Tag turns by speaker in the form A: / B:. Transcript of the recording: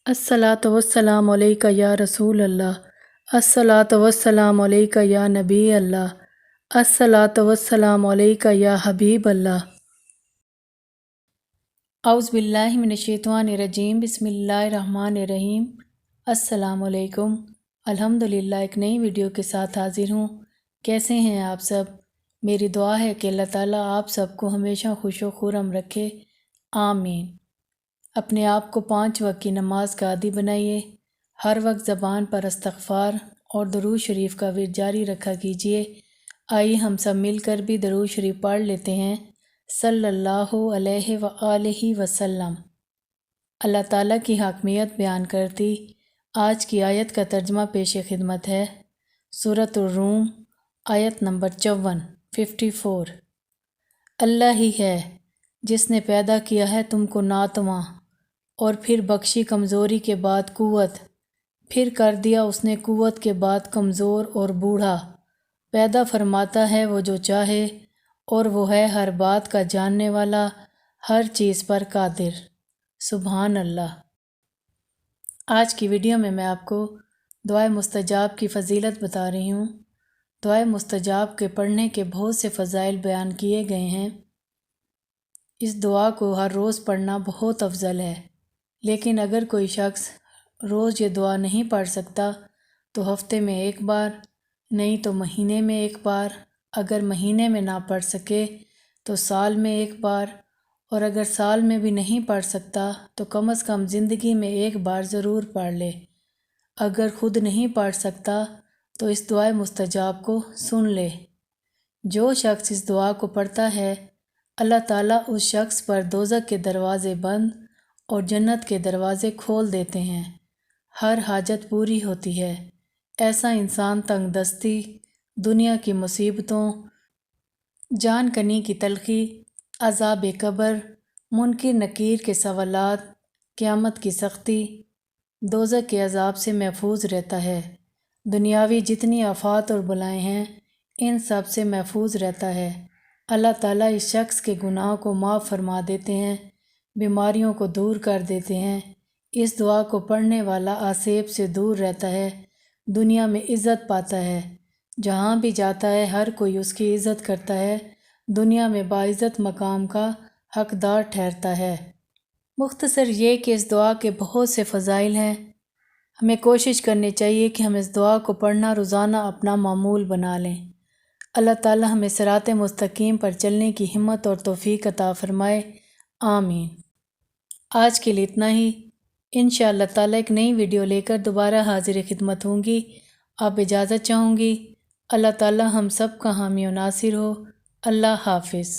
A: अस्सलातु वस्सलामु अलैका या रसूल अल्लाह। अस्सलातु वस्सलामु अलैका या नबी अल्लाह। अस्सलातु वस्सलामु अलैका या हबीब अल्लाह। औज़ु बिल्लाहि मिनश्शैतानिर्रजीम बिस्मिल्लाहिर्रहमानिर्रहीम। अस्सलामु अलैकुम। अल्हम्दुलिल्लाह एक नई वीडियो के साथ हाजिर हूँ। कैसे हैं आप सब? मेरी दुआ है कि अल्लाह ताला आप सबको हमेशा खुश व खुर्रम रखे, आमीन। अपने आप को 5 वक्त की नमाज का आदी बनाइए। हर वक्त ज़बान पर इस्तग़फ़ार और दरूद शरीफ का विर्द जारी रखा कीजिए। आइए हम सब मिलकर भी दरूद शरीफ पढ़ लेते हैं। सल्लल्लाहु अलैहि व आलिहि वसल्लम। अल्लाह ताला की हकमियत बयान करती आज की आयत का तर्जमा पेश खिदमत है। सूरह रूम आयत नंबर 54। अल्लाह ही है जिसने पैदा किया है तुमको नातवां और फिर बख्शी कमज़ोरी के बाद कुव्वत, फिर कर दिया उसने कुव्वत के बाद कमज़ोर और बूढ़ा। पैदा फरमाता है वो जो चाहे और वो है हर बात का जानने वाला, हर चीज़ पर कादिर। सुभान अल्लाह। आज की वीडियो में मैं आपको दुआए मुस्तजाब की फ़जीलत बता रही हूँ। दुआए मुस्तजाब के पढ़ने के बहुत से फ़ज़ाइल बयान किए गए हैं। इस दुआ को हर रोज़ पढ़ना बहुत अफजल है, लेकिन अगर कोई शख्स रोज़ ये दुआ नहीं पढ़ सकता तो हफ्ते में एक बार, नहीं तो महीने में एक बार, अगर महीने में ना पढ़ सके तो साल में एक बार, और अगर साल में भी नहीं पढ़ सकता तो कम से कम ज़िंदगी में एक बार ज़रूर पढ़ ले। अगर खुद नहीं पढ़ सकता तो इस दुआ मुस्तजाब को सुन ले। जो शख्स इस दुआ को पढ़ता है अल्लाह ताला उस शख्स पर दोज़ख के दरवाज़े बंद और जन्नत के दरवाज़े खोल देते हैं। हर हाजत पूरी होती है। ऐसा इंसान तंग दस्ती, दुनिया की मुसीबतों, जान कनी की तलखी, अज़ाब कब्र, मुनकिर नकीर के सवालात, क़यामत की सख्ती, दोज़ख के अज़ाब से महफूज रहता है। दुनियावी जितनी आफात और बलाएँ हैं इन सब से महफूज रहता है। अल्लाह ताला इस शख्स के गुनाह को माफ़ फरमा देते हैं, बीमारियों को दूर कर देते हैं। इस दुआ को पढ़ने वाला आसेब से दूर रहता है, दुनिया में इज़्ज़त पाता है। जहाँ भी जाता है हर कोई उसकी इज़्ज़त करता है, दुनिया में बाइज़्ज़त मकाम का हकदार ठहरता है। मुख्तसर ये कि इस दुआ के बहुत से फ़ज़ाइल हैं। हमें कोशिश करनी चाहिए कि हम इस दुआ को पढ़ना रोज़ाना अपना मामूल बना लें। अल्लाह ताला हमें सिराते मुस्तकीम पर चलने की हिम्मत और तौफ़ीक अता फ़रमाए, आमीन। आज के लिए इतना ही। इंशाअल्लाह ताला एक नई वीडियो लेकर दोबारा हाजिर खिदमत होंगी। आप इजाज़त चाहूँगी। अल्लाह ताला हम सब का हामी और नासिर हो। अल्लाह हाफ़िज़।